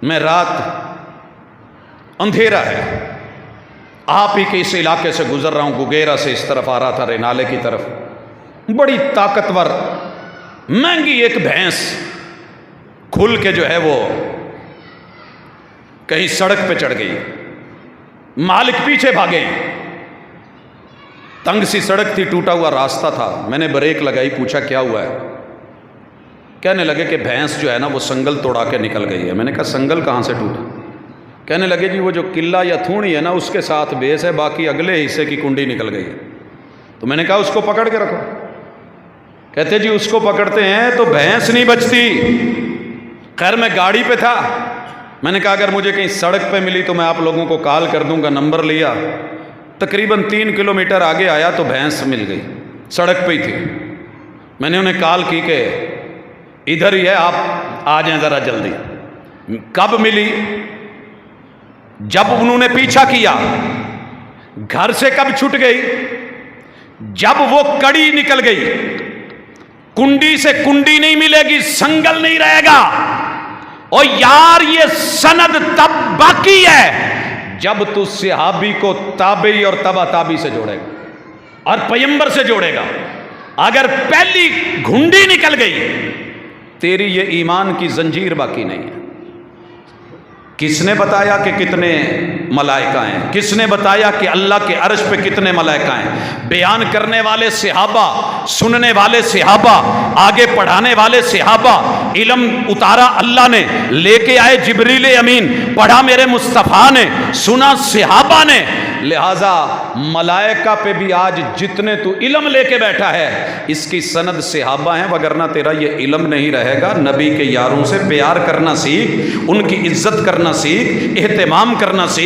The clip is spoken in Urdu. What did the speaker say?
میں رات اندھیرا ہے، آپ ہی کے اس علاقے سے گزر رہا ہوں، گگیرا سے اس طرف آ رہا تھا رینالے کی طرف، بڑی طاقتور مہنگی ایک بھینس کھل کے جو ہے وہ کہیں سڑک پہ چڑھ گئی، مالک پیچھے بھاگے، تنگ سی سڑک تھی، ٹوٹا ہوا راستہ تھا، میں نے بریک لگائی، پوچھا کیا ہوا ہے؟ کہنے لگے کہ بھینس جو ہے نا وہ سنگل توڑا کے نکل گئی ہے۔ میں نے کہا سنگل کہاں سے ٹوٹا؟ کہنے لگے جی وہ جو قلعہ یا تھوڑی ہے نا اس کے ساتھ بیس ہے، باقی اگلے حصے کی کنڈی نکل گئی ہے۔ تو میں نے کہا اس کو پکڑ کے رکھو۔ کہتے جی اس کو پکڑتے ہیں تو بھینس نہیں بچتی۔ خیر میں گاڑی پہ تھا، میں نے کہا اگر مجھے کہیں سڑک پہ ملی تو میں آپ لوگوں کو کال کر دوں گا، نمبر لیا، تقریباً 3 کلومیٹر آگے آیا تو بھینس مل گئی، سڑک پہ ہی تھی۔ میں نے انہیں کال کی کہ ادھر ہی ہے، آپ آ جائیں ذرا جلدی۔ کب ملی؟ جب انہوں نے پیچھا کیا۔ گھر سے کب چھٹ گئی؟ جب وہ کڑی نکل گئی۔ کنڈی سے کنڈی نہیں ملے گی، سنگل نہیں رہے گا۔ اور یار یہ سند تب باقی ہے جب تو صحابی کو تابعی اور تبع تابعی سے جوڑے گا اور پیغمبر سے جوڑے گا۔ اگر پہلی گھنڈی نکل گئی تیری یہ ایمان کی زنجیر باقی نہیں ہے۔ کس نے بتایا کہ کتنے ملائکہ ہیں؟ کس نے بتایا کہ اللہ کے عرش پہ کتنے ملائکہ ہیں؟ بیان کرنے والے صحابہ، سننے والے صحابہ، آگے پڑھانے والے صحابہ، علم اتارا اللہ نے، لے کے آئے جبریل امین، پڑھا میرے مصطفیٰ نے، سنا صحابہ نے۔ لہٰذا ملائکہ پہ بھی آج جتنے تو علم لے کے بیٹھا ہے اس کی سند صحابہ ہیں، وگرنہ تیرا یہ علم نہیں رہے گا۔ نبی کے یاروں سے پیار کرنا سیکھ، ان کی عزت کرنا سیکھ، اہتمام کرنا سیکھ۔